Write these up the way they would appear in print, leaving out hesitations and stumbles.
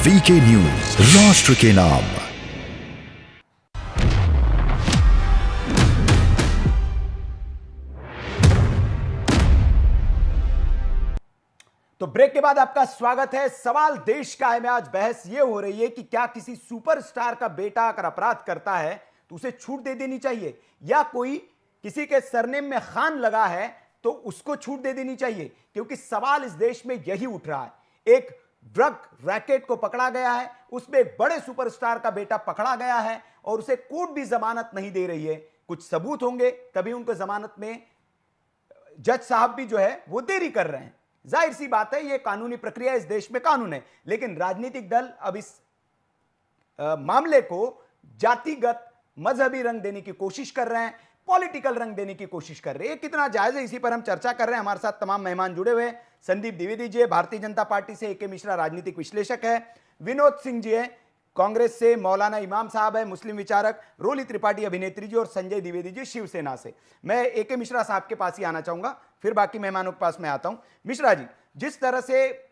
VK news, राष्ट्र के नाम। तो ब्रेक के बाद आपका स्वागत है। सवाल देश का है में आज बहस यह हो रही है कि क्या किसी सुपरस्टार का बेटा अगर अपराध करता है तो उसे छूट दे देनी चाहिए, या कोई किसी के सरनेम में खान लगा है तो उसको छूट दे देनी चाहिए। क्योंकि सवाल इस देश में यही उठ रहा है। एक ड्रग रैकेट को पकड़ा गया है, उसमें एक बड़े सुपरस्टार का बेटा पकड़ा गया है और उसे कोर्ट भी जमानत नहीं दे रही है। कुछ सबूत होंगे तभी उनको जमानत में जज साहब भी जो है वो देरी कर रहे हैं। जाहिर सी बात है, ये कानूनी प्रक्रिया, इस देश में कानून है। लेकिन राजनीतिक दल अब इस मामले को जातिगत मजहबी रंग देने की कोशिश कर रहे हैं, पॉलिटिकल रंग देने की कोशिश कर रहे हैं। कितना जायज है, इसी पर हम चर्चा कर रहे हैं। हमारे साथ तमाम मेहमान जुड़े हुए हैं। संदीप द्विवेदी जी भारतीय जनता पार्टी से, ए.के. मिश्रा राजनीतिक विश्लेषक है, विनोद सिंह जी है कांग्रेस से, मौलाना इमाम साहब है मुस्लिम विचारक, रोली त्रिपाठी अभिनेत्री जी, और संजय द्विवेदी जी शिवसेना से। मैं ए.के. मिश्रा साहब के पास ही आना चाहूंगा, फिर बाकी मेहमानों के पास मैं आता हूं। मिश्रा जी, जिस तरह से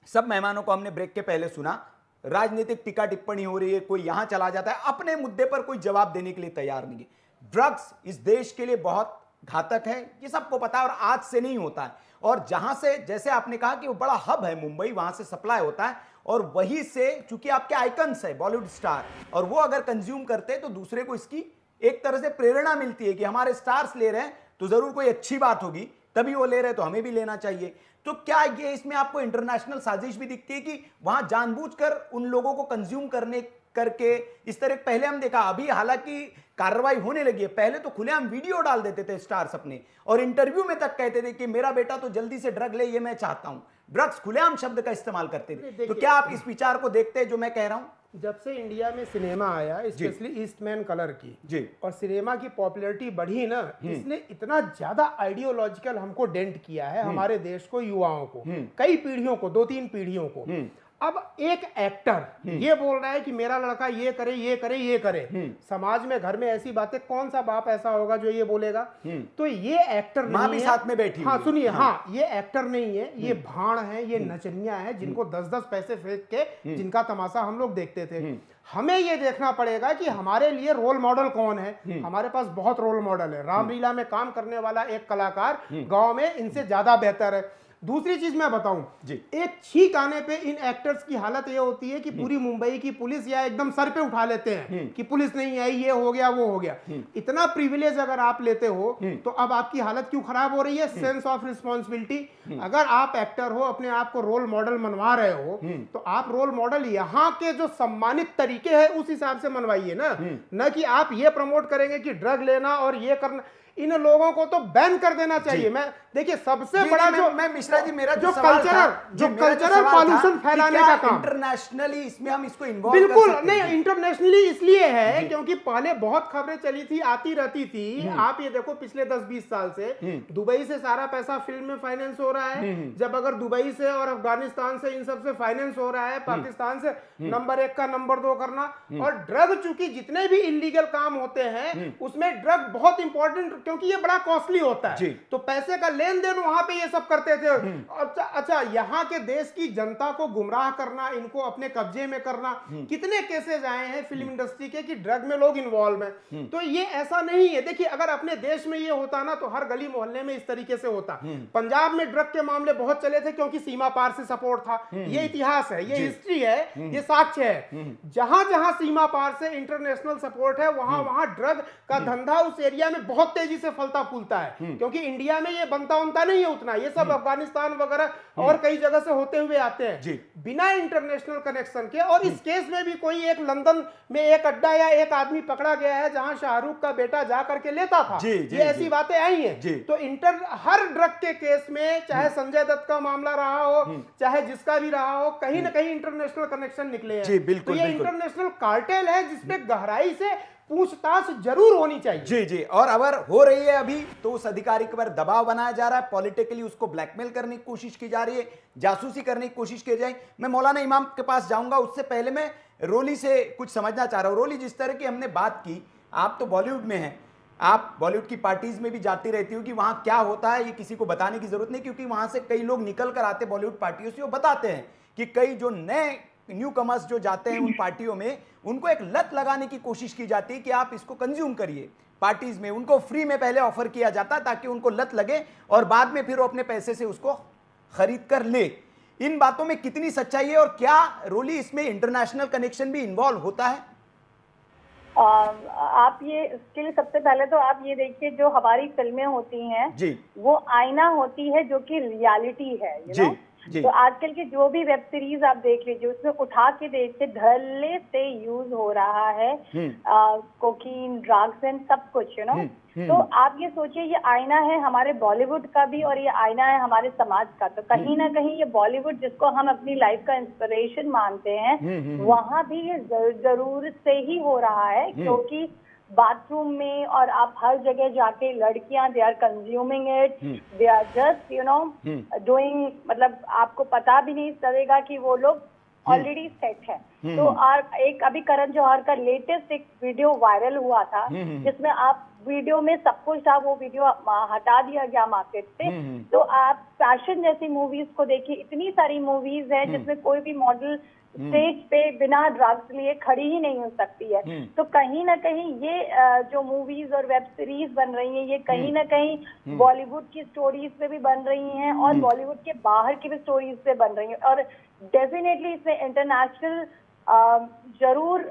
सब मेहमानों को हमने ब्रेक के पहले सुना, राजनीतिक टीका टिप्पणी हो रही है, कोई यहां चला जाता है, अपने मुद्दे पर कोई जवाब देने के लिए तैयार नहीं है। ड्रग्स इस देश के लिए बहुत घातक है, ये सबको पता है, और आज से नहीं होता है। और जहां से, जैसे आपने कहा कि वो बड़ा हब है मुंबई, वहां से सप्लाई होता है, और वहीं से चूंकि आपके आइकन्स है बॉलीवुड स्टार, और वो अगर कंज्यूम करते हैं तो दूसरे को इसकी एक तरह से प्रेरणा मिलती है कि हमारे स्टार्स ले रहे हैं तो जरूर कोई अच्छी बात होगी, तभी वो ले रहे हैं तो हमें भी लेना चाहिए। तो क्या ये इसमें आपको इंटरनेशनल साजिश भी दिखती है कि वहां जानबूझकर उन लोगों को कंज्यूम करने करके इस तरह? पहले हम देखा, अभी हालांकि कार्रवाई होने लगी है, पहले तो खुलेआम वीडियो डाल देते थे स्टार्स अपने, और इंटरव्यू में तक कहते थे कि मेरा बेटा तो जल्दी से ड्रग ले, ये मैं चाहता हूं। ड्रग्स खुलेआम शब्द का इस्तेमाल करते थे। तो क्या आप इस विचार को देखते हैं जो मैं कह रहा हूं? जब से इंडिया में सिनेमा आया, स्पेशली ईस्टमैन कलर की जी, और सिनेमा की पॉपुलैरिटी बढ़ी ना, इसने इतना ज्यादा आइडियोलॉजिकल हमको डेंट किया है, हमारे देश को, युवाओं को, कई पीढ़ियों को, 2-3 पीढ़ियों को। अब एक एक्टर ये बोल रहा है कि मेरा लड़का ये करे, ये करे, ये करे। समाज में, घर में ऐसी बातें, कौन सा बाप ऐसा होगा जो ये बोलेगा? तो ये एक्टर नहीं मां भी है। साथ में बैठी। हाँ सुनिए, हाँ, ये एक्टर नहीं है, ये भाड़ है, ये नचनिया है, जिनको 10-10 पैसे फेंक के जिनका तमाशा हम लोग देखते थे। हमें ये देखना पड़ेगा कि हमारे लिए रोल मॉडल कौन है। हमारे पास बहुत रोल मॉडल है। रामलीला में काम करने वाला एक कलाकार गांव में इनसे ज्यादा बेहतर है। दूसरी चीज मैं बताऊं जी, एक छींक आने पे इन एक्टर्स की हालत ये होती है कि पूरी मुंबई की पुलिस या एकदम सर पे उठा लेते हैं कि पुलिस नहीं आई, ये हो गया, वो हो गया। इतना प्रिविलेज अगर आप लेते हो तो अब आपकी हालत क्यों खराब हो रही है? Sense of responsibility. अगर आप एक्टर हो, अपने आप को रोल मॉडल मनवा रहे हो, तो आप रोल मॉडल यहाँ के जो सम्मानित तरीके हैं उस हिसाब से मनवाइए ना, न कि आप ये प्रमोट करेंगे कि ड्रग लेना और ये करना। इन लोगों को तो बैन कर देना चाहिए। मैं देखिए, सबसे बड़ा जो मैं मिश्रा जी, मेरा जो कल्चरल पॉल्यूशन फैलाने का काम इंटरनेशनली, इसमें हम इसको इन्वॉल्व बिल्कुल नहीं, इंटरनेशनली इसलिए है क्योंकि पहले बहुत खबरें चली थी, आती रहती थी। आप ये देखो, पिछले 10-20 साल से दुबई से सारा पैसा फिल्म में फाइनेंस हो रहा है। जब अगर दुबई से और अफगानिस्तान से, इन सब से फाइनेंस हो रहा है, पाकिस्तान से नंबर 1 का नंबर 2 करना। और ड्रग, चूंकि जितने भी इलीगल काम होते हैं उसमें ड्रग बहुत इंपॉर्टेंट, क्योंकि ये बड़ा कॉस्टली होता है, तो पैसे का लेन देन वहां पे ये सब करते थे। अच्छा, यहाँ के देश की जनता को गुमराह करना, इनको अपने कब्जे में करना, कितने केसेस आए हैं फिल्म इंडस्ट्री के कि ड्रग में लोग इन्वॉल्व हैं। तो ये ऐसा नहीं है। देखिए, अगर अपने देश में ये होता ना तो हर गली मोहल्ले में इस तरीके से होता। पंजाब में ड्रग के मामले बहुत चले थे क्योंकि सीमा पार से सपोर्ट था। ये इतिहास है, ये हिस्ट्री है, ये साक्ष्य है। जहां जहां सीमा पार से इंटरनेशनल सपोर्ट है, वहां वहां ड्रग का धंधा उस एरिया में बहुत तेजी से फलता फूलता है, क्योंकि इंडिया में ये बनता उनता नहीं है उतना। ये सब अफगानिस्तान वगैरह और कई जगह से होते हुए आते हैं बिना इंटरनेशनल कनेक्शन के। और इस केस में भी कोई एक लंदन में एक अड्डा या एक आदमी पकड़ा गया है जहां शाहरुख का बेटा जा करके लेता था। ये ऐसी बातें आई हैं। तो हर ड्रग के केस में, चाहे संजय दत्त का मामला रहा हो, चाहे जिसका भी रहा हो, कहीं ना कहीं इंटरनेशनल कनेक्शन निकले हैं। तो ये इंटरनेशनल कार्टेल है जिसपे गहराई से पूछताछ जरूर होनी चाहिए। जी जी, और अगर हो रही है अभी तो उस अधिकारी के पर दबाव बनाया जा रहा है, पॉलिटिकली उसको ब्लैकमेल करने की कोशिश की जा रही है, जासूसी करने की कोशिश की जाए। मैं मौलाना इमाम के पास जाऊंगा, उससे पहले मैं रोली से कुछ समझना चाह रहा हूं। रोली, जिस तरह की हमने बात की, आप तो बॉलीवुड में हैं, आप बॉलीवुड की पार्टीज में भी जाती रहती हो कि वहां क्या होता है ये किसी को बताने की जरूरत नहीं, क्योंकि वहां से कई लोग निकल कर आते बॉलीवुड पार्टियों से, वो बताते हैं कि कई जो नए न्यू कमर्स जो जाते हैं उन पार्टियों में, उनको एक लत लगाने की कोशिश की जाती है कि आप इसको कंज्यूम करिए। पार्टीज में उनको फ्री में पहले ऑफर किया जाता ताकि उनको लत लगे और बाद में फिर वो अपने पैसे से उसको खरीद कर ले। इन बातों में कितनी सच्चाई है और क्या रोली इसमें इंटरनेशनल कनेक्शन भी इन्वॉल्व होता है? आप ये इसके लिए सबसे पहले तो आप ये देखिए, जो हमारी फिल्में होती हैं जी, वो आईना होती है जो कि रियलिटी है, जी, नो। जी। तो आजकल की जो भी वेब सीरीज आप देख लीजिए, उसमें उठा के देखिए धड़ल्ले से यूज हो रहा है कोकीन, ड्रग्स एंड सब कुछ, तो आप ये सोचिए, ये आईना है हमारे बॉलीवुड का भी और ये आईना है हमारे समाज का। तो कहीं ना कहीं ये बॉलीवुड, जिसको हम अपनी लाइफ का इंस्पिरेशन मानते हैं, वहाँ भी ये जरूर से ही हो रहा है, क्योंकि बाथरूम में और आप हर जगह जाके लड़कियां, they are consuming it, they are just doing, मतलब आपको पता भी नहीं चलेगा कि वो लोग ऑलरेडी सेट है। तो और एक अभी करण जौहर का लेटेस्ट एक वीडियो वायरल हुआ था, जिसमें आप वीडियो में सब कुछ था, वो वीडियो हटा दिया गया मार्केट से। तो आप फैशन जैसी मूवीज को देखिए, इतनी सारी मूवीज है जिसमें कोई भी मॉडल स्टेज पे बिना ड्रग्स लिए खड़ी ही नहीं हो सकती है। तो कहीं ना कहीं ये जो मूवीज और वेब सीरीज बन रही हैं, ये कहीं ना कहीं बॉलीवुड की स्टोरीज पे भी बन रही हैं और बॉलीवुड के बाहर की भी स्टोरीज पे बन रही हैं। और डेफिनेटली इसमें इंटरनेशनल जरूर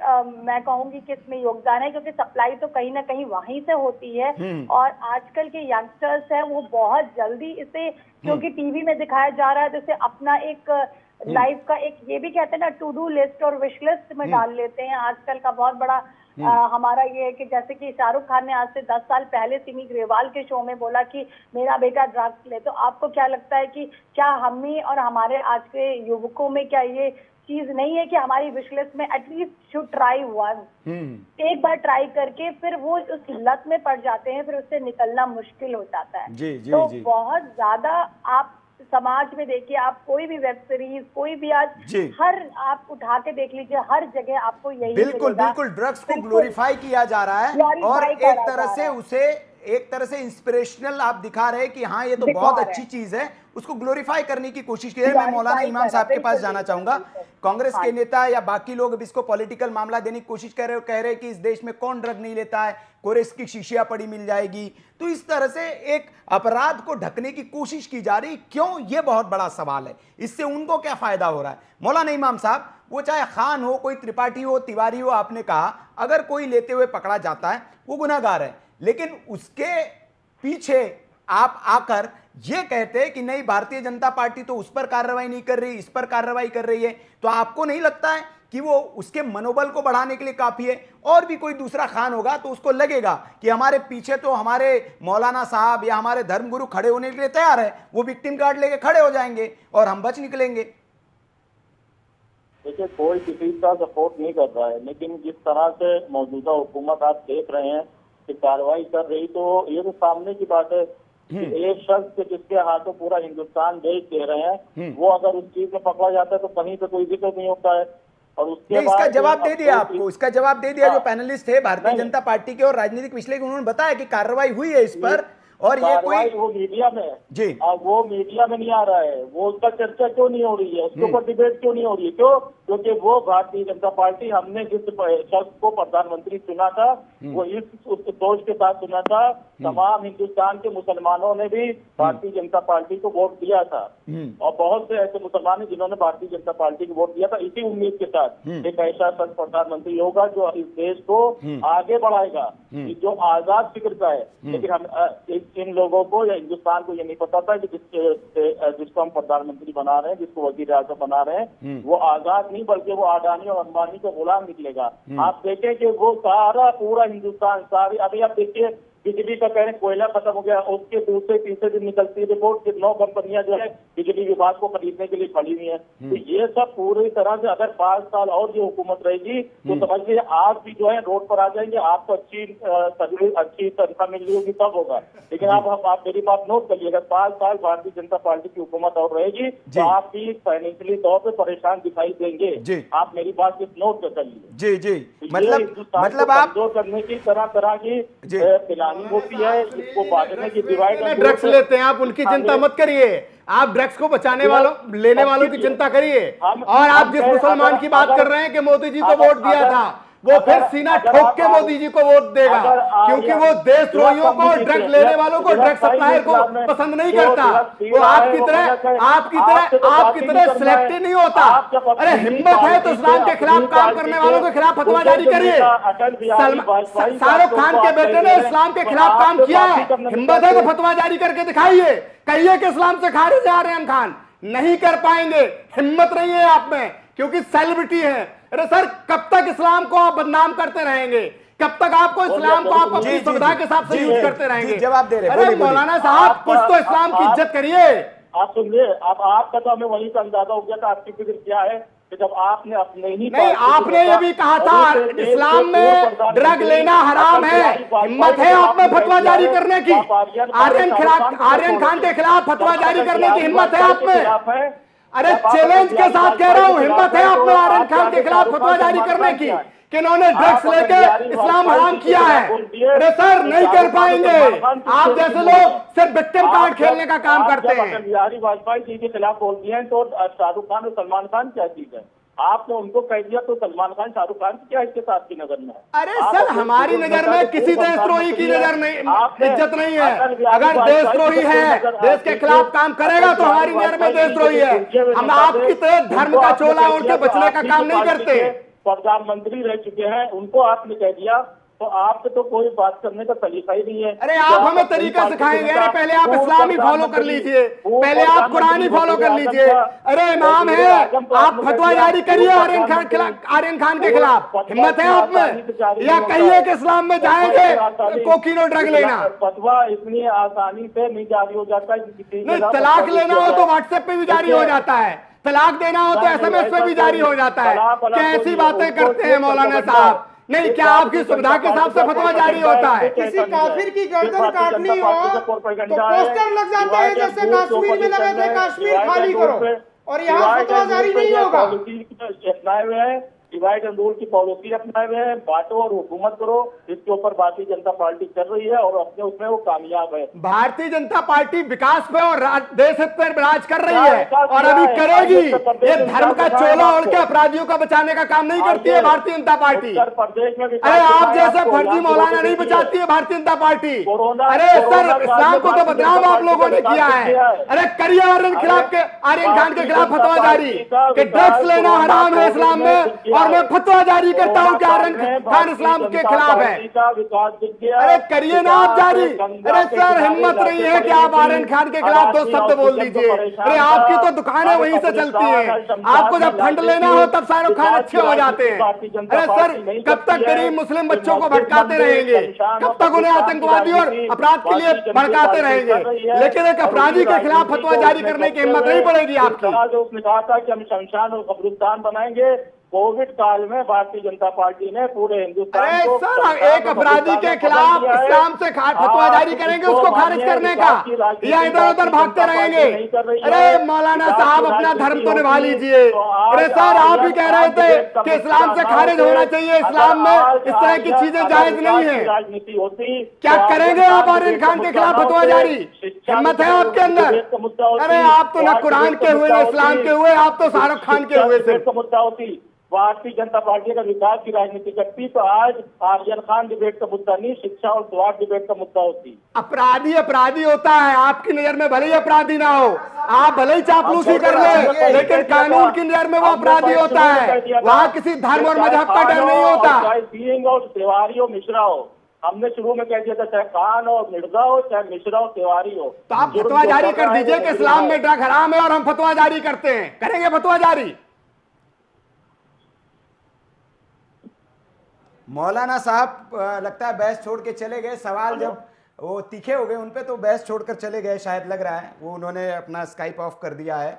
मैं कहूंगी कि इसमें योगदान है, क्योंकि सप्लाई तो कहीं ना कहीं वहीं से होती है। और आजकल के यंगस्टर्स हैं वो बहुत जल्दी इसे, क्योंकि टीवी में दिखाया जा रहा है, तो इसे अपना एक लाइफ का एक, ये भी कहते हैं ना, टू डू लिस्ट और विश लिस्ट में डाल लेते हैं। आजकल का बहुत बड़ा हमारा ये है कि जैसे कि शाहरुख खान ने आज से 10 साल पहले सिमी ग्रेवाल के शो में बोला कि मेरा बेटा ड्रग्स ले, तो आपको क्या लगता है कि क्या हमें और हमारे आज के युवकों में क्या ये चीज नहीं है कि हमारी विश लिस्ट में एटलीस्ट शुड ट्राई वन, एक बार ट्राई करके फिर वो उस लत में पड़ जाते हैं, फिर उससे निकलना मुश्किल हो जाता है। जी, तो जी। बहुत ज्यादा आप समाज में देखिए, आप कोई भी वेब सीरीज, कोई भी आज हर आप उठा के देख लीजिए, हर जगह आपको यही बिल्कुल बिल्कुल ड्रग्स को ग्लोरीफाई किया जा रहा है और एक तरह से उसे एक तरह से इंस्पिरेशनल आप दिखा रहे हैं कि हाँ ये तो बहुत अच्छी चीज है, उसको ग्लोरीफाई करने की कोशिश की है। मैं मौलाना इमाम साहब के पास जाना चाहूंगा। कांग्रेस के नेता या बाकी लोग अब इसको पॉलिटिकल मामला देने की कोशिश कर रहे हो, कह रहे हैं कि इस देश में कौन ड्रग नहीं लेता है, कोरेस की शीशियां पड़ी मिल जाएगी। तो इस तरह से एक अपराध को ढकने की कोशिश की जा रही, क्यों? ये बहुत बड़ा सवाल है। इससे उनको क्या फायदा हो रहा है? मौलाना इमाम साहब, वो चाहे खान हो, कोई त्रिपाठी हो, तिवारी हो, आपने कहा अगर कोई लेते हुए पकड़ा जाता है वो गुनहगार है, लेकिन उसके पीछे आप आकर ये कहते हैं कि नहीं भारतीय जनता पार्टी तो उस पर कार्रवाई नहीं कर रही, इस पर कार्रवाई कर रही है, तो आपको नहीं लगता है कि वो उसके मनोबल को बढ़ाने के लिए काफी है? और भी कोई दूसरा खान होगा तो उसको लगेगा कि हमारे पीछे तो हमारे मौलाना साहब या हमारे धर्मगुरु खड़े होने के लिए तैयार है, वो विक्टिम कार्ड लेके खड़े हो जाएंगे और हम बच निकलेंगे। देखिए, कोई किसी का सपोर्ट नहीं कर रहा है, लेकिन जिस तरह से मौजूदा हुकूमत आप देख रहे हैं कि कार्रवाई कर रही, तो ये तो सामने की बात है कि एक शख्स जिसके हाथों पूरा हिंदुस्तान देश दे रहे हैं, वो अगर उस चीज में पकड़ा जाता है तो कहीं पे कोई जिक्र नहीं होता है। और उसके बाद इसका जवाब दे दिया आपको, इसका जवाब दे दिया जो पैनलिस्ट थे भारतीय जनता पार्टी के और राजनीतिक विश्लेषक, उन्होंने बताया कि कार्रवाई हुई है इस पर। और ये कोई वो मीडिया में जी, वो मीडिया में नहीं आ रहा है, वो उसका चर्चा क्यों नहीं हो रही है, उसके ऊपर डिबेट क्यों नहीं हो रही है? क्यों? क्योंकि वो भारतीय जनता पार्टी, हमने जिस शख्स को प्रधानमंत्री चुना था वो इस सोच के साथ चुना था, तमाम हिंदुस्तान के मुसलमानों ने भी भारतीय जनता पार्टी को वोट दिया था और बहुत से ऐसे मुसलमान हैं जिन्होंने भारतीय जनता पार्टी को वोट दिया था इसी उम्मीद के साथ एक ऐसा शख्स प्रधानमंत्री होगा जो इस देश को आगे बढ़ाएगा, जो आजाद फिक्र का है। लेकिन हम इन लोगों को या हिंदुस्तान को ये नहीं पता था कि जिसको हम प्रधानमंत्री बना रहे हैं, जिसको वजीर आजम बना रहे हैं, वो आजाद नहीं बल्कि वो अडानी और अंबानी का गुलाम निकलेगा। आप देखें कि वो सारा पूरा हिंदुस्तान, सारी अभी आप देखिए बिजली का कह रहे कोयला खत्म हो गया, उसके दूसरे तीसरे दिन निकलती है रिपोर्ट कि 9 कंपनियां जो है बिजली विभाग को खरीदने के लिए खड़ी हुई है। तो ये सब पूरी तरह से अगर 5 साल और ये हुकूमत रहेगी तो समझ लीजिए आप भी जो है रोड पर आ जाएंगे, आपको अच्छी तनख्वाह मिल रही होगी तब होगा। लेकिन आप मेरी बात नोट करिएगा, 5 साल भारतीय जनता पार्टी की हुकूमत और रहेगी तो आप भी फाइनेंशियली तौर पर परेशान दिखाई देंगे। आप मेरी बात नोट कर लीजिए। जी जी, मतलब आप करने की तरह की प्लान प्लानिंग होती है इसको बांटने की, डिवाइड एंड ड्रग्स रूल। लेते हैं आप, उनकी चिंता मत करिए। आप ड्रग्स को बचाने वालों, लेने वालों की चिंता करिए। और आप जिस मुसलमान की बात कर रहे हैं कि मोदी जी को वोट दिया था, वो फिर सीना ठोक के मोदी जी को वोट देगा, क्योंकि वो देशद्रोहियों को, ड्रग्स लेने वालों को, ड्रग्स सप्लायर को पसंद नहीं करता। वो आपकी तरह सिलेक्टिव नहीं होता। अरे हिम्मत है तो इस्लाम के खिलाफ काम करने वालों के खिलाफ फतवा जारी करिए। शाहरुख खान के बेटे ने इस्लाम के खिलाफ काम किया है, हिम्मत है तो फतवा जारी करके दिखाइए, कहिए कि इस्लाम से खारिज है आर्यन खान। नहीं कर पाएंगे, हिम्मत नहीं है आप में, क्योंकि सेलिब्रिटी है। अरे सर, कब तक इस्लाम को आप बदनाम करते रहेंगे? कब तक आपको इस्लाम को आप अपनी सुविधा के हिसाब से यूज करते रहेंगे? जवाब दे रहे हैं। अरे मौलाना साहब, कुछ तो इस्लाम की इज्जत करिए। आप सुनिए, अब आपका तो हमें वहीं से अंदाजा हो गया था आपकी फिक्र क्या है, कि जब आपने अपने ही नहीं, आपने ये भी कहा था इस्लाम में ड्रग लेना हराम है। हिम्मत है आप में फतवा जारी करने की? आर्यन खान के खिलाफ फतवा जारी करने की हिम्मत है आप में? अरे चैलेंज के साथ कह रहा हूँ, हिम्मत है आप में आर्यन खान के खिलाफ फतवा जारी करने की कि इन्होंने ड्रग्स लेके इस्लाम हराम किया है? अरे सर, नहीं कर पाएंगे। आप जैसे लोग सिर्फ विक्टिम कार्ड खेलने का काम करते हैं। अटल बिहारी वाजपेयी जी के खिलाफ बोल दिए हैं तो शाहरुख खान और सलमान खान क्या चीज है? आपने उनको कह दिया तो सलमान खान शाहरुख खान की क्या इसके साथ की नजर में? अरे सर, हमारी नजर में किसी देशद्रोही की नजर नहीं, इज्जत नहीं है। अगर देशद्रोही है, देश के खिलाफ काम करेगा तो हमारी नजर में देशद्रोही है। हम आपकी तरह धर्म का चोला ओढ़ के बचने का काम नहीं करते। प्रधानमंत्री रह चुके हैं, उनको आपने कह दिया तो आपसे तो कोई बात करने का तरीका ही नहीं है। अरे आप हमें तरीका सिखाएंगे? अरे पहले आप इस्लाम ही फॉलो कर लीजिए, पहले आप कुरान ही फॉलो कर लीजिए। अरे इमाम है, आप फतवा जारी करिए आर्यन खान के खिलाफ। हिम्मत है आप में? या कहिए कि इस्लाम में जाएंगे कोकीन और ड्रग लेना? फतवा इतनी आसानी से नहीं जारी हो जाता है। नहीं, तलाक लेना हो तो व्हाट्सएप पे भी जारी हो जाता है, तलाक देना हो तो SMS पे भी जारी हो जाता है। कैसी बातें करते हैं मौलाना साहब? नहीं, क्या आपकी सुविधा के हिसाब से फतवा जारी होता है? किसी काफिर की गर्दन काटनी हो तो पोस्टर लग जाते हैं, जैसे कश्मीर में लगे थे, कश्मीर खाली करो, और यहाँ फतवा जारी नहीं होगा। डिवाइड एंड रूल की पॉलिसी अपनाए हुए हैं, बांटो और हुकूमत करो। इसके ऊपर भारतीय जनता पार्टी कर रही है और अपने उसमें वो कामयाब है। भारतीय जनता पार्टी विकास पे और देश हित पर राज कर रही है और अभी करेगी। ये धर्म का चोला ओढ़ के अपराधियों का बचाने का काम नहीं करती है भारतीय जनता पार्टी। उत्तर प्रदेश में अरे आप जैसे फर्जी मौलाना नहीं बचाती है भारतीय जनता पार्टी। अरे सर, इस्लाम को तो बदनाम आप लोगों ने किया है। अरे करिए आर्यन खान के खिलाफ फतवा जारी कि ड्रग्स लेना हराम है इस्लाम में, और मैं फतवा जारी करता हूं कि आर्यन खान इस्लाम के खिलाफ है। अरे करिए ना आप जारी। अरे सर, हिम्मत नहीं है कि आप आर्यन खान के खिलाफ दो शब्द बोल दीजिए? अरे आपकी तो दुकानें वहीं से चलती हैं। आपको जब फंड लेना हो तब शाहरुख खान अच्छे हो जाते हैं। अरे सर, कब तक गरीब मुस्लिम बच्चों को भटकाते रहेंगे? कब तक उन्हें आतंकवादी और अपराध के लिए भड़काते रहेंगे? लेकिन एक अपराधी के खिलाफ फतवा जारी करने की हिम्मत नहीं पड़ेगी आपकी। उसने कहा था कि हम शमशान और कब्रिस्तान बनाएंगे। कोविड काल में भारतीय जनता पार्टी ने पूरे हिंदुस्तान को, सर, एक अपराधी के खिलाफ इस्लाम से फतवा जारी करेंगे उसको खारिज करने का, या इधर उधर भागते रहेंगे? अरे मौलाना साहब, अपना धर्म तो निभा लीजिए। अरे सर, आप ही कह रहे थे कि इस्लाम से खारिज होना चाहिए, इस्लाम में इस तरह की चीजें जायज नहीं है। राजनीति होती, क्या करेंगे आप आर्यन खान के खिलाफ फतवा जारी? हिम्मत है आपके अंदर? अरे आप तो न कुरान के हुए न इस्लाम के हुए, आप तो शाहरुख खान के हुए सिर्फ। मुद्दा होती भारतीय जनता पार्टी का विकास की राजनीति करती तो आज आर्यन खान डिबेट का मुद्दा नहीं, शिक्षा और स्वास्थ्य डिबेट का मुद्दा होती। अपराधी अपराधी होता है, आपकी नजर में भले ही अपराधी ना हो, आप भले ही चापलूसी कर ले, लेकिन कानून की नजर में वो अपराधी होता है। वहाँ किसी धर्म और मजहब का डर नहीं होता। चाहे सिंह हो, तिवारी हो, मिश्रा हो, हमने शुरू में कह दिया था चाहे खान हो, मिर्जा हो, चाहे मिश्रा हो, तिवारी हो। तो आप फतवा जारी कर दीजिए कि इस्लाम में ड्रग हराम है और हम फतवा जारी करते हैं। करेंगे फतवा जारी? मौलाना साहब लगता है बहस छोड़ के चले गए। सवाल जब वो तीखे हो गए उन पे तो बहस छोड़कर चले गए, शायद लग रहा है वो उन्होंने अपना स्काइप ऑफ कर दिया है।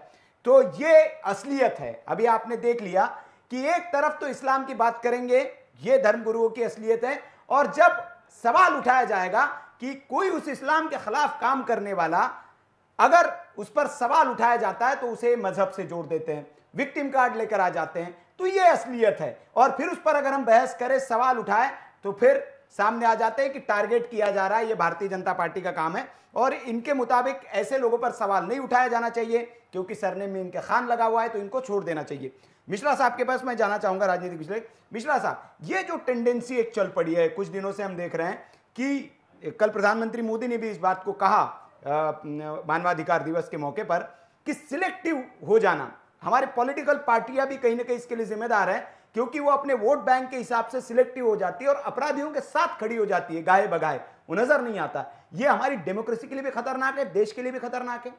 तो ये असलियत है। अभी आपने देख लिया कि एक तरफ तो इस्लाम की बात करेंगे, ये धर्मगुरुओं की असलियत है, और जब सवाल उठाया जाएगा कि कोई उस इस्लाम के खिलाफ काम करने वाला, अगर उस पर सवाल उठाया जाता है तो उसे मजहब से जोड़ देते हैं, विक्टिम कार्ड लेकर आ जाते हैं। तो ये असलियत है। और फिर उस पर अगर हम बहस करें, सवाल उठाएं, तो फिर सामने आ जाते हैं कि टारगेट किया जा रहा है, ये भारतीय जनता पार्टी का काम है। और इनके मुताबिक ऐसे लोगों पर सवाल नहीं उठाया जाना चाहिए, क्योंकि सरनेम में इनके खान लगा हुआ है, तो इनको छोड़ देना चाहिए। मिश्रा साहब के पास मैं जाना चाहूंगा, राजनीतिक विश्लेषक मिश्रा साहब, ये जो टेंडेंसी एक चल पड़ी है कुछ दिनों से, हम देख रहे हैं कि कल प्रधानमंत्री मोदी ने भी इस बात को कहा मानवाधिकार दिवस के मौके पर कि सिलेक्टिव हो जाना, हमारे पॉलिटिकल पार्टियां भी कहीं ना कहीं इसके लिए जिम्मेदार है, क्योंकि वो अपने वोट बैंक के हिसाब से सिलेक्टिव हो जाती है और अपराधियों के साथ खड़ी हो जाती है, गाये बगाए, वो नजर नहीं आता। ये हमारी डेमोक्रेसी के लिए भी खतरनाक है, देश के लिए भी खतरनाक है।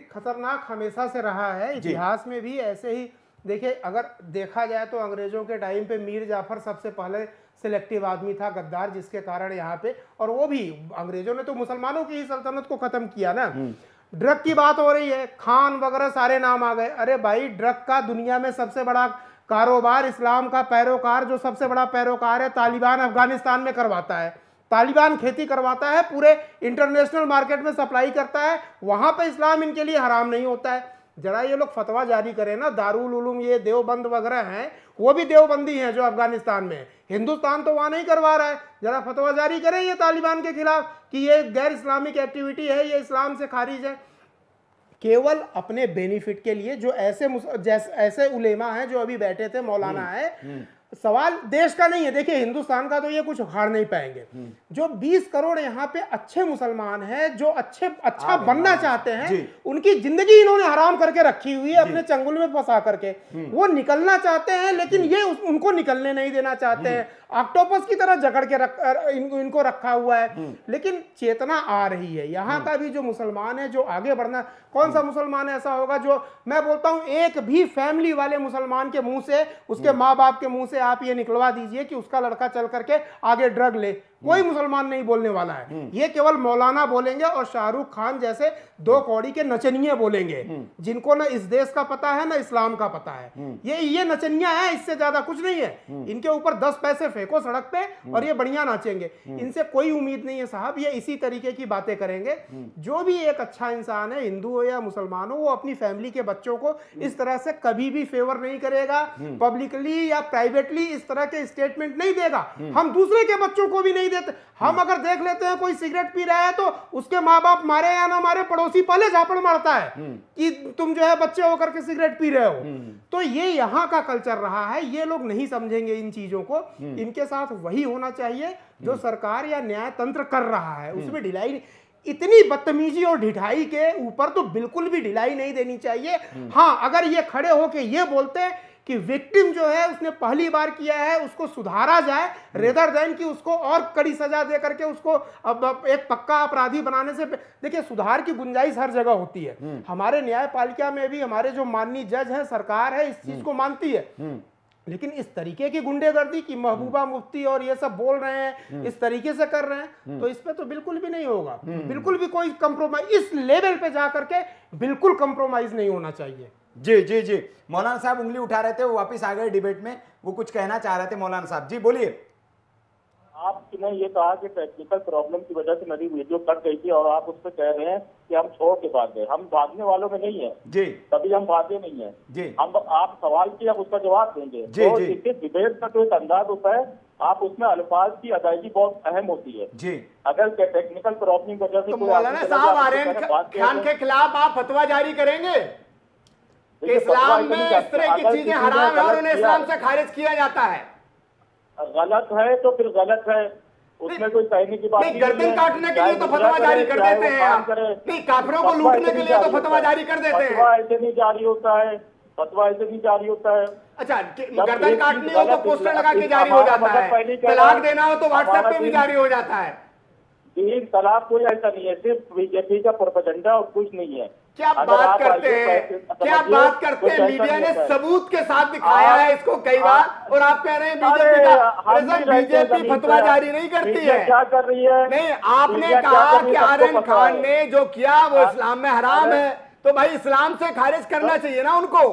खतरनाक हमेशा से रहा है, इतिहास में भी ऐसे ही। देखिए, अगर देखा जाए तो अंग्रेजों के टाइम पे मीर जाफर सबसे पहले सिलेक्टिव आदमी था, गद्दार, जिसके कारण यहाँ पे, और वो भी अंग्रेजों ने तो मुसलमानों की ही सल्तनत को खत्म किया ना। ड्रग की बात हो रही है, खान वगैरह सारे नाम आ गए। अरे भाई, ड्रग का दुनिया में सबसे बड़ा कारोबार, इस्लाम का पैरोकार जो सबसे बड़ा पैरोकार है, तालिबान अफगानिस्तान में करवाता है। तालिबान खेती करवाता है, पूरे इंटरनेशनल मार्केट में सप्लाई करता है, वहां पे इस्लाम इनके लिए हराम नहीं होता है। जरा ये लोग फतवा जारी करें ना, दारुल उलूम ये देवबंद वगैरह हैं, वो भी देवबंदी हैं जो अफगानिस्तान में है, हिंदुस्तान तो वहां नहीं करवा रहा है। जरा फतवा जारी करें ये तालिबान के खिलाफ कि ये गैर इस्लामिक एक्टिविटी है, ये इस्लाम से खारिज है। केवल अपने बेनिफिट के लिए जो ऐसे उलेमा हैं जो अभी बैठे थे, मौलाना है, सवाल देश का नहीं है। देखिए, हिंदुस्तान का तो ये कुछ उखाड़ नहीं पाएंगे। जो 20 करोड़ यहाँ पे अच्छे मुसलमान हैं, जो अच्छा बनना चाहते हैं, उनकी जिंदगी इन्होंने हराम करके रखी हुई है, अपने चंगुल में फंसा करके। वो निकलना चाहते हैं, लेकिन ये उनको निकलने नहीं देना चाहते हैं। ऑक्टोपस की तरह जकड़ के इनको रखा हुआ है। लेकिन चेतना आ रही है। यहाँ का भी जो मुसलमान है, जो आगे बढ़ना, कौन सा मुसलमान ऐसा होगा जो, मैं बोलता हूँ, एक भी फैमिली वाले मुसलमान के मुंह से, उसके माँ बाप के मुंह से आप ये निकलवा दीजिए कि उसका लड़का चल करके आगे ड्रग ले, कोई मुसलमान नहीं बोलने वाला है। ये केवल मौलाना बोलेंगे और शाहरुख खान जैसे 2 कौड़ी के नचनिए बोलेंगे, जिनको ना इस देश का पता है ना इस्लाम का पता है। ये नचनिया है, इससे ज्यादा कुछ नहीं है। इनके ऊपर 10 पैसे फेंको सड़क पे और ये बढ़िया नाचेंगे। इनसे कोई उम्मीद नहीं है साहब, ये इसी तरीके की बातें करेंगे। जो भी एक अच्छा इंसान है, हिंदू हो या मुसलमान हो, वो अपनी फैमिली के बच्चों को इस तरह से कभी भी फेवर नहीं करेगा, पब्लिकली या प्राइवेटली इस तरह के स्टेटमेंट नहीं देगा। हम दूसरे के बच्चों को भी नहीं देते। हम अगर देख लेते हैं कोई सिगरेट पी रहा है तो उसके माँ बाप मारे या ना मारे, पड़ोसी पहले झापड़ मारता है कि तुम जो है बच्चे होकर के सिगरेट पी रहे हो। तो ये यहाँ का कल्चर रहा है। ये लोग नहीं समझेंगे इन चीजों को। इनके साथ वही होना चाहिए जो सरकार या न्याय तंत्र कर रहा है, उसमें ढिलाई नहीं। इतनी बदतमीजी और ढिठाई के ऊपर तो बिल्कुल भी ढिलाई नहीं देनी चाहिए। हाँ, अगर ये खड़े होके ये बोलते कि विक्टिम जो है उसने पहली बार किया है, उसको सुधारा जाए, रेदर देन कि उसको और कड़ी सजा दे करके उसको अब एक पक्का अपराधी बनाने से, देखिए, सुधार की गुंजाइश हर जगह होती है। हमारे न्यायपालिका में भी हमारे जो माननीय जज हैं, सरकार है, इस चीज को मानती है। लेकिन इस तरीके की गुंडेगर्दी की महबूबा मुफ्ती और ये सब बोल रहे हैं, इस तरीके से कर रहे हैं, तो इस पे तो बिल्कुल भी नहीं होगा। बिल्कुल भी कोई कंप्रोमाइज, इस लेवल पे जा करके बिल्कुल कंप्रोमाइज नहीं होना चाहिए। जी जी जी, मौलाना साहब उंगली उठा रहे थे, वो वापस आ गए डिबेट में, वो कुछ कहना चाह रहे थे। मौलाना साहब जी बोलिए। आपने ये कहा कि टेक्निकल प्रॉब्लम की वजह से मेरी वीडियो कट गई थी और आप उस पर कह रहे हैं कि हम छोड़ के भाग गए। हम भागने वालों में नहीं है जी, कभी हम भागे नहीं है जी। हम, आप सवाल किए, आप उसका जवाब देंगे। जी, तो जी। देखिए, डिबेट का जो एक अंदाज होता है, आप उसमें अल्फाज की अदायगी बहुत अहम होती है जी। अगर टेक्निकल प्रॉब्लम की वजह से तो कोई मौलाना आदमी साहब, चला जाए, आर्यन तो बात किया खान जाए। के खिलाफ आप फतवा जारी करेंगे कि देखिए, इस्लाम फतवा में नहीं इस तरह की अगर चीजें किसी ने हराम है और गलत उन्हें किया, इस्लाम से खारिज किया जाता है। गलत है तो फिर गलत है, उसमें कोई कहने की बात नहीं, गर्दन काटने के लिए तो फतवा जारी कर देते हैं आप। नहीं, काफिरों को लूटने के लिए तो फतवा जारी कर देते हैं। फतवा ऐसे नहीं जारी होता है, फतवा ऐसे नहीं जारी होता है। अच्छा, गर्दन काटनी हो तो पोस्टर लगा के जारी हो जाता है, तलाक देना हो तो व्हाट्सएप पे भी जारी हो जाता है। तीन तलाक कोई ऐसा नहीं है, सिर्फ बीजेपी का प्रोपेगेंडा और कुछ नहीं है। क्या बात करते हैं, क्या बात करते हैं। मीडिया ने सबूत के साथ दिखाया है इसको कई बार, और आप कह रहे हैं बीजेपी फतवा जारी नहीं करती है। क्या कर रही है? नहीं, आपने कहा कि आर्यन खान ने जो किया वो इस्लाम में हराम है, तो भाई इस्लाम से खारिज करना चाहिए ना उनको,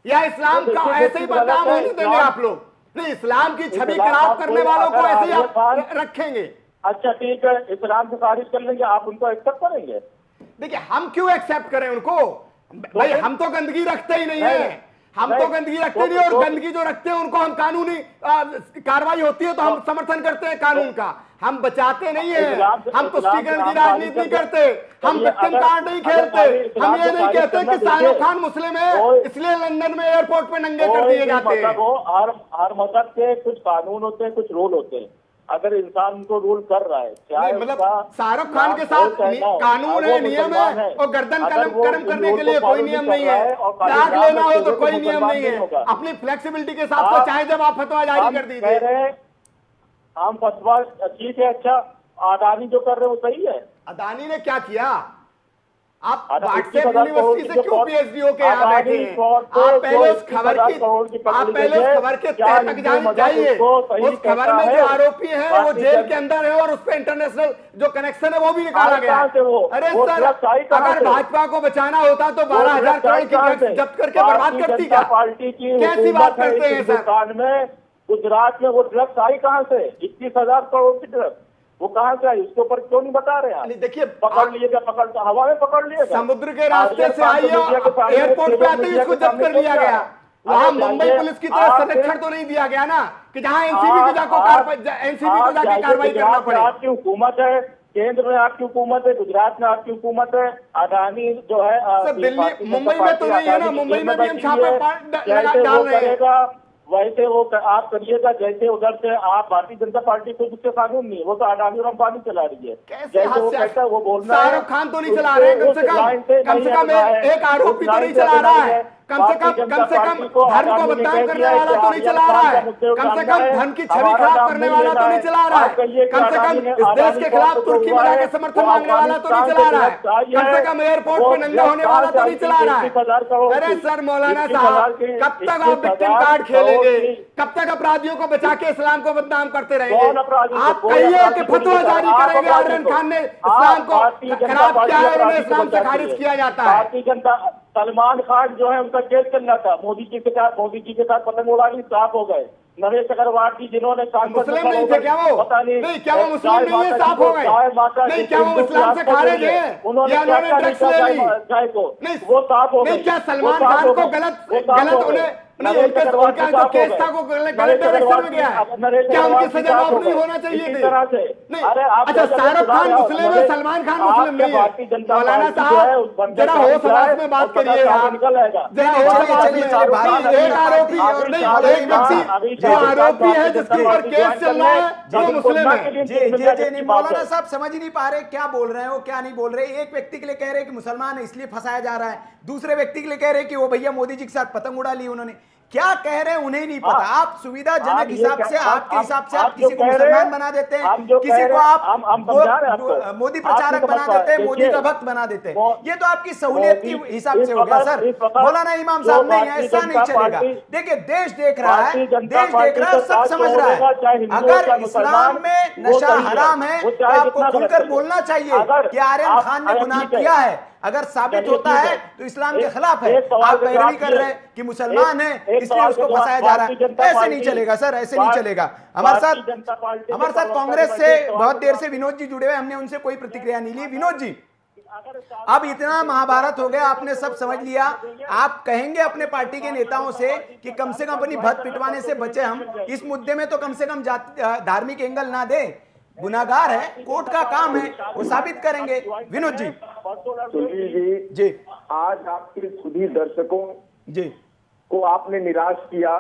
या इस्लाम का ऐसे ही बदनाम होने देंगे आप लोग? नहीं, इस्लाम की छवि खराब करने वालों को ऐसे ही आप रखेंगे। अच्छा ठीक है, इस्लाम से खारिज कर लेंगे, आप उनको एक्सेप्ट करेंगे? देखिए, हम क्यों एक्सेप्ट करें उनको? भाई हम तो गंदगी रखते ही नहीं है। हम तो गंदगी रखते नहीं, और गंदगी जो रखते हैं उनको हम कानूनी कार्रवाई होती है तो हम समर्थन करते हैं कानून का, हम बचाते नहीं है। हम तुष्टीकरण की राजनीति नहीं करते, हम विक्टिम कार्ड नहीं खेलते, हम ये नहीं कहते कि शाहरुख खान मुस्लिम है इसलिए लंदन में एयरपोर्ट पे नंगे कर दिए जाते हैं। हर मजहब के कुछ कानून होते हैं, कुछ रूल होते हैं। अगर इंसान उनको रूल कर रहा है, चाहे मतलब शाहरुख खान के साथ कानून है, नियम है, और गर्दन कर्म करने के लिए कोई नियम नहीं है, त्याग लेना हो तो कोई नियम नहीं है। अपनी फ्लेक्सिबिलिटी के हिसाब से चाहे जब आप फतवा जारी कर दीजिए। हम फतवा ठीक है, अच्छा अडानी जो कर रहे हैं वो सही है? अडानी ने क्या किया? आप व्हाट्सएप यूनिवर्सिटी से क्यों पीएचडी होके यहाँ बैठे हैं? आप पहले उस खबर के तह तक जाइए। उस खबर में जो आरोपी है वो जेल के अंदर है और उस पर इंटरनेशनल जो कनेक्शन है वो भी निकाला गया। अरे सर, अगर भाजपा को बचाना होता तो 12,000 करोड़ की टैक्स जब्त करके बर्बाद करती क्या? पार्टी की कैसी बात करते हैं सर? गुजरात में वो ड्रग्स आई कहाँ से? 21,000 करोड़ की ड्रग्स वो कहाँ से आई? उसके ऊपर क्यों नहीं बता रहे आप? देखिए, पकड़ लिएगा, पकड़ तो हवा में पकड़ लिएगा, समुद्र के रास्ते से आई है, एयरपोर्ट पे आते ही इसको जब्त कर लिया गया। वहाँ मुंबई पुलिस की तरफ संरक्षण तो नहीं दिया गया ना कि जहाँ एनसीबी को जाके कार्रवाई करना पड़े। आपकी हुकूमत है, केंद्र में आपकी हुकूमत है, गुजरात में आपकी हुकूमत है, अडानी जो है दिल्ली मुंबई में तो नहीं है ना, मुंबई में भी हम छापे डाल रहे हैं। वैसे वो आप करिएगा जैसे उधर से आप भारतीय जनता पार्टी को उसके कानून नहीं, वो तो अडानी और अंबानी चला रही है। जैसे वो कहता है वो बोलना है। शाहरुख खान तो नहीं चला रहे हैं, कम से कम एक आरोपी तो नहीं चला रहा है, कम से कम धर्म को बदनाम करने वाला तो नहीं चला रहा है, कम से कम धर्म की छवि खराब करने वाला तो नहीं चला रहा है, कम से कम इस देश के खिलाफ तुर्की में जाके समर्थन मांगने वाला तो नहीं चला रहा है, कम से कम एयरपोर्ट पे नंगे होने वाला तो नहीं चला रहा है। अरे सर मौलाना साहब, कब तक आप विक्टिम कार्ड खेलेंगे? कब तक अपराधियों को बचा के इस्लाम को बदनाम करते रहेंगे? आप कहिए कि फतवा जारी करेंगे इमरान खान ने इस्लाम को खराब किया है और उन्हें इस्लाम से खारिज किया जाता है। भारतीय जनता सलमान खान जो है उनका केस चल रहा था, मोदी जी के साथ पतंग उड़ानी साफ हो गए। नरेश अग्रवाल जी जिन्होंने मुस्लिम नहीं थे क्या वो? पता नहीं क्या वो मुस्लिम नहीं है, साफ हो गए? नहीं क्या वो इस्लाम से खारिज है? उन्होंने ड्रग्स ले ली? नहीं वो साफ हो गए। नहीं क्या सलमान खान को गलत उन्हें उनका जो केस था वो गलत डायरेक्शन में गया है? क्या उनकी सजा माफ नहीं होना चाहिए थी? नहीं अच्छा, शाहरुख खान मुस्लिम है, सलमान खान मुस्लिम नहीं है। मौलाना साहब जरा होश हवास में बात करिए आप, जरा होश हवास में। एक आरोपी एक व्यक्ति जो आरोपी है जिसके ऊपर केस चल रहा है वो मुस्लिम है। जी मौलाना साहब समझ ही नहीं पा रहे क्या बोल रहे हैं, वो क्या नहीं बोल रहे। एक व्यक्ति के लिए कह रहे हैं कि मुसलमान है इसलिए फंसाया जा रहा है, दूसरे व्यक्ति के लिए कह रहे हैं कि वो भैया मोदी जी के साथ पतंग उड़ा ली उन्होंने। क्या कह रहे हैं उन्हें नहीं पता। आप सुविधाजनक हिसाब से आपके हिसाब से आप किसी को मुसलमान बना देते हैं, किसी को आप मोदी प्रचारक बना देते हैं, मोदी का भक्त बना देते हैं। ये तो आपकी सहूलियत की हिसाब से हो गया सर। मौलाना इमाम साहब नहीं, ऐसा नहीं चलेगा। देखिए देश देख रहा है, सब समझ रहा है। अगर इस्लाम में नशा हराम है तो आपको खुलकर बोलना चाहिए कि आर्यन खान ने गुनाह किया है। अगर साबित होता है तो इस्लाम के खिलाफ है। आप पैरवी कर रहे हैं कि मुसलमान है इसलिए उसको फंसाया जा रहा है। ऐसे नहीं चलेगा सर, ऐसे नहीं चलेगा। हमारे साथ कांग्रेस से बहुत देर से विनोद जी जुड़े हुए, हमने उनसे कोई प्रतिक्रिया नहीं ली। विनोद जी, अब इतना महाभारत हो गया, आपने सब समझ लिया। आप कहेंगे अपने पार्टी के नेताओं से कि कम से कम अपनी भत पिटवाने से बचे हम, इस मुद्दे में तो कम से कम धार्मिक एंगल ना दे। गुनाहगार है, कोर्ट का काम है, वो साबित करेंगे। विनोद जी। सुनील जी, आज आपके सभी दर्शकों जी को आपने निराश किया।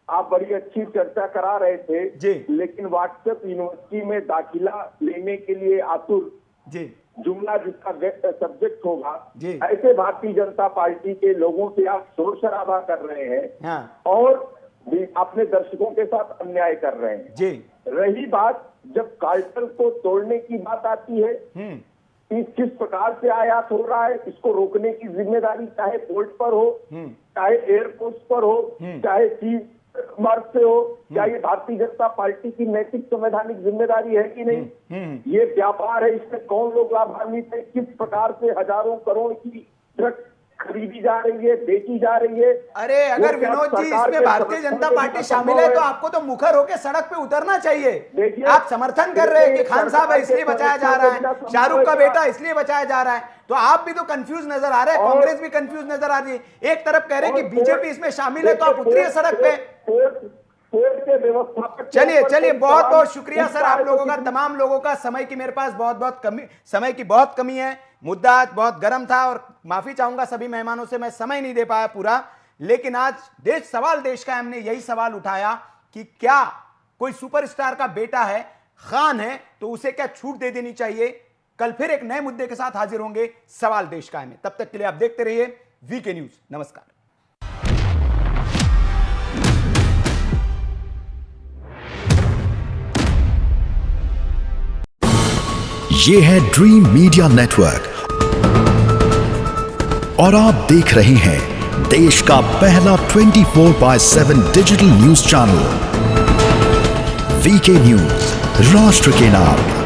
आप बड़ी अच्छी चर्चा करा रहे थे जी, लेकिन व्हाट्सएप यूनिवर्सिटी में दाखिला लेने के लिए आतुर जी जुमला जिसका सब्जेक्ट होगा जी, ऐसे भारतीय जनता पार्टी के लोगों से आप शोर शराबा कर रहे हैं। हाँ। और भी अपने दर्शकों के साथ अन्याय कर रहे हैं जी। रही बात जब कार्टेल को तोड़ने की बात आती है, किस प्रकार से आयात हो रहा है, इसको रोकने की जिम्मेदारी चाहे पोर्ट पर हो, चाहे एयरपोर्ट पर हो, चाहे सी मार्ग से हो, क्या ये भारतीय जनता पार्टी की नैतिक संवैधानिक जिम्मेदारी है कि नहीं? ये व्यापार है, इसमें कौन लोग लाभान्वित है, किस प्रकार से हजारों करोड़ की ड्रग्स खरीदी जा रही है, बेची जा रही है। अरे अगर वो क्या विनोद जी सरकार इसमें के भारतीय समर्थन जनता में पार्टी भी शामिल संभव है तो आपको तो मुखर होकर सड़क पे उतरना चाहिए। देखिए, आप समर्थन कर रहे हैं कि खान साहब है इसलिए बचाया जा रहा है, सरकार के शाहरुख का संभव है। बेटा इसलिए बचाया जा रहा है, तो आप भी तो कंफ्यूज नजर आ रहे हैं, और- कांग्रेस भी कंफ्यूज नजर आ रही है। एक तरफ कह रहे हैं कि और बीजेपी इसमें शामिल है तो आप उतरिए सड़क पे। कोर्ट के व्यवस्थापक के चलिए ऊपर चलिए, कोई बहुत सवाल बहुत शुक्रिया सर उठता आप है तो लोगों का, किसी- तमाम लोगों का। समय की मेरे पास बहुत कमी, समय की बहुत कमी है। मुद्दा आज बहुत गर्म था और माफी चाहूंगा सभी मेहमानों से, मैं समय नहीं दे पाया पूरा। लेकिन आज देश का हमने यही सवाल उठाया कि क्या कोई सुपरस्टार का बेटा है, खान है, तो उसे क्या छूट दे देनी चाहिए। कल फिर एक नए मुद्दे के साथ हाजिर होंगे सवाल देश का में। तब तक के लिए आप देखते रहिए वीके न्यूज। नमस्कार। ये है ड्रीम मीडिया नेटवर्क और आप देख रहे हैं देश का पहला 24/7 digital news channel VK news, राष्ट्र के नाम।